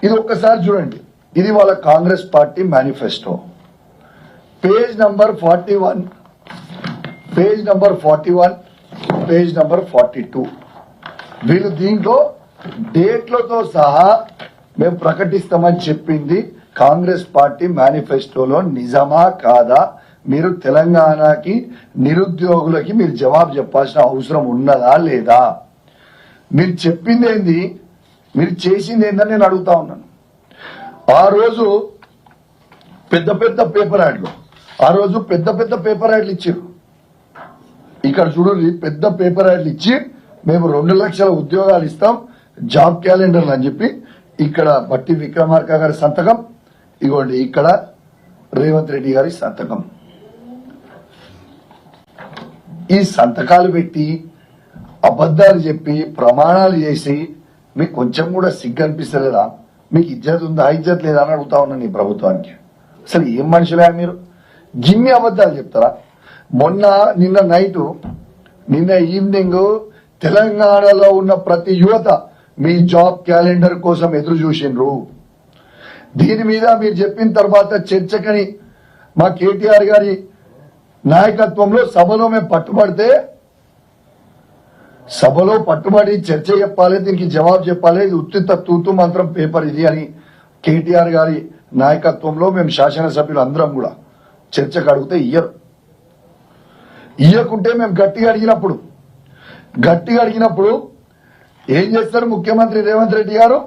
ఇది ఒక్కసారి చూడండి. ఇది వాళ్ళ Congress party manifesto, page number 41, page number 41, page number 42. వీళ్ళు దీంట్లో డేట్లతో సహా మేము ప్రకటిస్తామని చెప్పింది కాంగ్రెస్ పార్టీ మేనిఫెస్టోలో నిజమా కాదా? మీరు తెలంగాణకి నిరుద్యోగులకి మీరు జవాబు చెప్పాల్సిన అవసరం ఉన్నదా లేదా? మీరు చెప్పింది ఏంది, మీరు చేసింది ఏందని నేను అడుగుతా ఉన్నాను. ఆ రోజు పెద్ద పెద్ద పేపర్ యాడ్లు, ఆ రోజు పెద్ద పెద్ద పేపర్ యాడ్లు ఇచ్చారు. ఇక్కడ చూడండి, పెద్ద పేపర్ యాడ్లు ఇచ్చి మేము 2 లక్షల ఉద్యోగాలు ఇస్తాం, జాబ్ క్యాలెండర్లు అని చెప్పి ఇక్కడ బట్టి విక్రమార్క గారి సంతకం, ఇగోండి ఇక్కడ రేవంత్ రెడ్డి గారి సంతకం. ఈ సంతకాలు పెట్టి అబద్దాలు చెప్పి ప్రమాణాలు చేసి మీకు కొంచెం కూడా సిగ్గు అనిపిస్తలేదా? మీకు ఇజ్జత్ ఉందా, ఇజ్జత్ లేదా అని అడుగుతా ఉన్నాను ఈ ప్రభుత్వానికి. అసలు ఏం మనుషులే మీరు? గిన్ని అబద్దాలు చెప్తారా? నిన్న ఈవినింగ్ తెలంగాణలో ఉన్న ప్రతి యువత మీ జాబ్ క్యాలెండర్ కోసం ఎదురు చూసిండ్రు. దీని మీద మీరు చెప్పిన తర్వాత చర్చకని మా కేటీఆర్ గారి నాయకత్వంలో సభలో మేము పట్టుబడి చర్చ చెప్పాలి, దీనికి జవాబు చెప్పాలి, ఇది ఉత్తిత తూతు మంత్రం పేపర్ ఇది అని కేటీఆర్ గారి నాయకత్వంలో మేము శాసనసభ్యులు అందరం కూడా చర్చకు అడిగితే ఇయ్యకుంటే మేము గట్టిగా అడిగినప్పుడు ఏం చేస్తారు ముఖ్యమంత్రి రేవంత్ రెడ్డి గారు?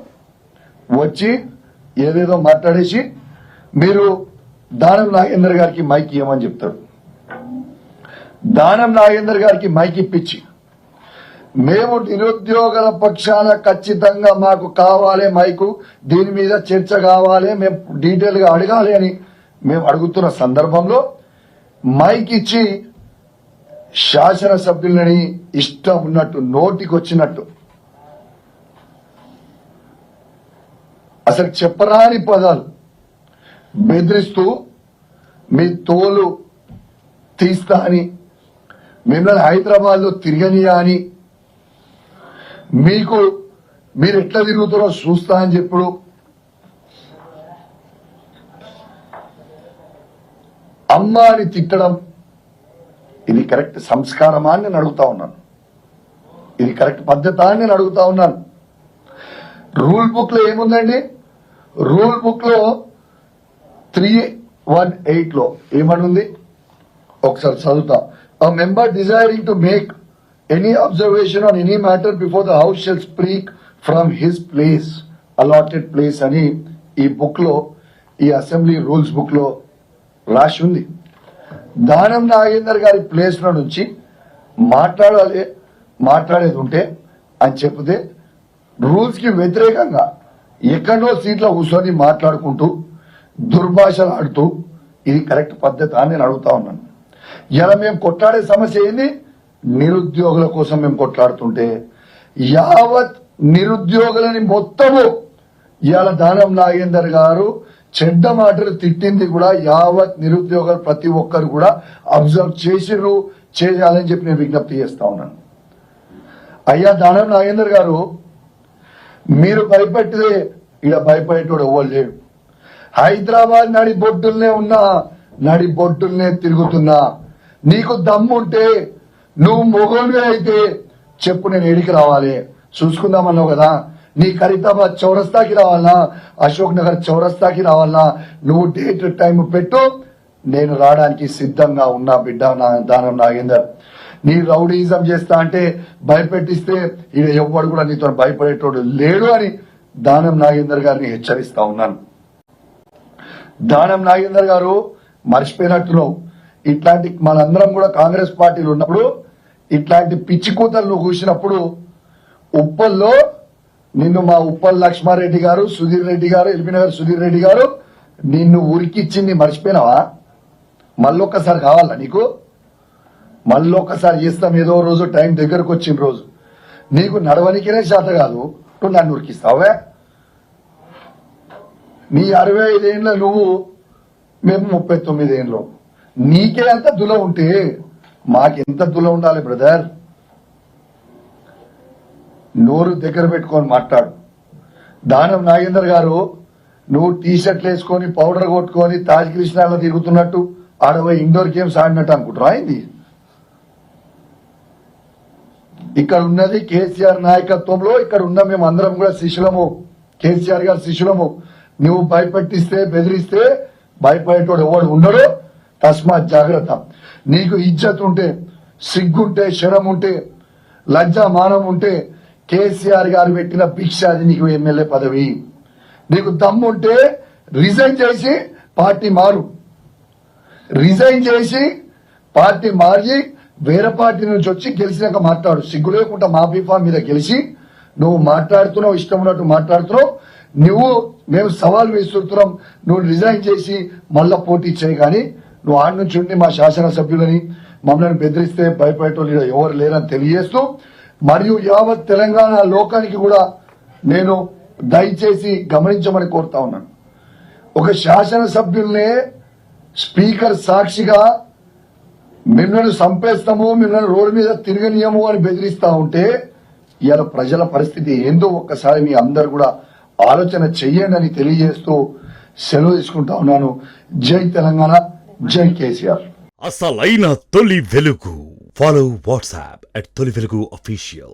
వచ్చి ఏదేదో మాట్లాడేసి మీరు దానం నాగేందర్ గారికి మైక్ ఇవ్వమని చెప్తాడు. దానం నాగేందర్ గారికి మైక్ ఇప్పించి మేము నిరుద్యోగుల పక్షాన ఖచ్చితంగా మాకు కావాలి మైకు, దీని మీద చర్చ కావాలి, మేము డీటెయిల్ గా అడగాలి అని మేము అడుగుతున్న సందర్భంలో మైక్ ఇచ్చి శాసనసభ్యులని ఇష్టం ఉన్నట్టు నోటికొచ్చినట్టు అసలు చెప్పరాని పదాలు బెదిరిస్తూ మీ తోలు తీస్తా అని, మిమ్మల్ని హైదరాబాద్ లో తిరగనియా అని, మీరు ఎట్లా తిరుగుతారో చూస్తా అని చెప్పుడు అమ్మ అని తిట్టడం, ఇది కరెక్ట్ సంస్కారమా అని నేను అడుగుతా ఉన్నాను. ఇది కరెక్ట్ పద్ధత అని నేను అడుగుతా ఉన్నాను. రూల్ బుక్ లో ఏముందండి? రూల్ బుక్ లో 318 లో ఏమనుంది ఒకసారి చదువుతా. A member desiring to make any observation on any matter before the house shall speak from his place, allotted place అని ఈ బుక్ లో, ఈ అసెంబ్లీ రూల్స్ బుక్ లో రాసి ఉంది. దానం నాగేందర్ గారి ప్లేస్ లో నుంచి మాట్లాడేది ఉంటే అని చెప్తే రూల్స్ కి వ్యతిరేకంగా ఎక్కడో సీట్లో కూర్చొని మాట్లాడుకుంటూ దుర్భాషలు ఆడుతూ ఇది కరెక్ట్ పద్ధతి అని నేను అడుగుతా ఉన్నాను. ఇలా మేము కొట్లాడే సమస్య ఏంది? నిరుద్యోగుల కోసం మేము కొట్లాడుతుంటే యావత్ నిరుద్యోగులని మొత్తము ఇవాళ దానం నాగేందర్ గారు చెడ్డ మాటలు తిట్టింది కూడా యావత్ నిరుద్యోగులు ప్రతి ఒక్కరు కూడా అబ్జర్వ్ చేయాలని చెప్పి నేను విజ్ఞప్తి చేస్తా ఉన్నాను. అయ్యా దానం నాగేందర్ గారు, మీరు భయపెట్టితే ఇక్కడ భయపడేటోడు ఎవ్వరు లేడు. హైదరాబాద్ నడిబొడ్డుల్నే తిరుగుతున్నా. నీకు దమ్ముంటే నువ్వు మొగోనివే అయితే చెప్పు, నేను ఏడికి రావాలి చూసుకుందామన్నావు కదా. నీ ఖరీదాబాద్ చౌరస్తాకి రావాలనా, అశోక్ నగర్ చౌరస్తాకి రావాలనా, నువ్వు డేట్ టైం పెట్టు, నేను రావడానికి సిద్ధంగా ఉన్నా బిడ్డ దానం నాగేందర్. నీ రౌడీజం చేస్తా అంటే భయపెట్టిస్తే ఇక ఎవ్వడు కూడా నీతో భయపడేటోడు లేడు అని దానం నాగేందర్ గారిని హెచ్చరిస్తా ఉన్నాను. దానం నాగేందర్ గారు మర్చిపోయినట్టున్నావు. ఇట్లాంటి మనందరం కూడా కాంగ్రెస్ పార్టీలు ఉన్నప్పుడు ఇట్లాంటి పిచ్చి కూతలు కూసినప్పుడు ఉప్పల్లో నిన్ను మా ఉప్పల్ లక్ష్మారెడ్డి గారు, సుధీర్ రెడ్డి గారు, ఎల్బీనగర్ సుధీర్ రెడ్డి గారు నిన్ను ఉరికిచ్చింది మర్చిపోయినావా? మళ్ళొక్కసారి కావాలా నీకు? మళ్ళొక్కసారి చేస్తాం ఏదో రోజు, టైం దగ్గరకు వచ్చిన రోజు. నీకు నడవనికినే చేత కాదు, నువ్వు నన్ను ఉరికిస్తావే? నీ 65 ఏళ్ళ నువ్వు, మేము 39 ఏళ్ళు. నీకే అంత దుల ఉంటే మాకెంత దుల ఉండాలి బ్రదర్? నోరు దగ్గర పెట్టుకొని మాట్లాడు. దానం నాగేందర్ గారు నువ్వు టీ షర్ట్లు వేసుకొని పౌడర్ కొట్టుకొని తాజ్ కృష్ణాలో తిరుగుతున్నట్టు ఆడపోయి ఇండోర్ గేమ్స్ ఆడినట్టు అనుకుంటారా అయింది. ఇక్కడ ఉన్నది కేసీఆర్ నాయకత్వంలో, ఇక్కడ ఉన్న మేము అందరం కూడా శిష్యులము, కేసీఆర్ గారి శిష్యులము. నువ్వు భయపెట్టిస్తే బెదిరిస్తే భయపడేటోడు ఎవడు ఉండడు. తస్మాత్ జాగ్రత్త. నీకు ఇజ్జత్ ఉంటే, సిగ్గుంటే, శరం ఉంటే, లజ్జా మానం ఉంటే కేసీఆర్ గారు పెట్టిన భిక్ష అది నీకు ఎమ్మెల్యే పదవి. నీకు దమ్ముంటే రిజైన్ చేసి పార్టీ మారు, రిజైన్ చేసి పార్టీ మారి వేరే పార్టీ నుంచి వచ్చి గెలిచినాక మాట్లాడు. సిగ్గు లేకుండా మా బీఫా మీద గెలిచి నువ్వు మాట్లాడుతున్నావు, ఇష్టం ఉన్నట్టు మాట్లాడుతున్నావు. నువ్వు మేము సవాల్ విసురుతున్నాం, నువ్వు రిజైన్ చేసి మళ్ళా పోటీ చేయి. కానీ నువ్వు ఆడి నుంచి ఉండి మా శాసనసభ్యులని మమ్మల్ని బెదిరిస్తే భయపడేటోళ్ళు ఎవరు లేరని తెలియజేస్తూ, మరియు యావత్ తెలంగాణ లోకానికి కూడా నేను దయచేసి గమనించమని కోరుతా ఉన్నాను. ఒక శాసనసభ్యుల్నే స్పీకర్ సాక్షిగా మిమ్మల్ని చంపేస్తాము, మిమ్మల్ని రోడ్డు మీద తిరగనీయము అని బెదిరిస్తా ఉంటే ఇవాళ ప్రజల పరిస్థితి ఏందో ఒక్కసారి మీ అందరు కూడా ఆలోచన చెయ్యండి అని తెలియజేస్తూ సెలవు తీసుకుంటా ఉన్నాను. జై తెలంగాణ, జై కేసీఆర్. అసలైన తొలి వెలుగు. ఫాలో వాట్సాప్ @తొలి వెలుగు official.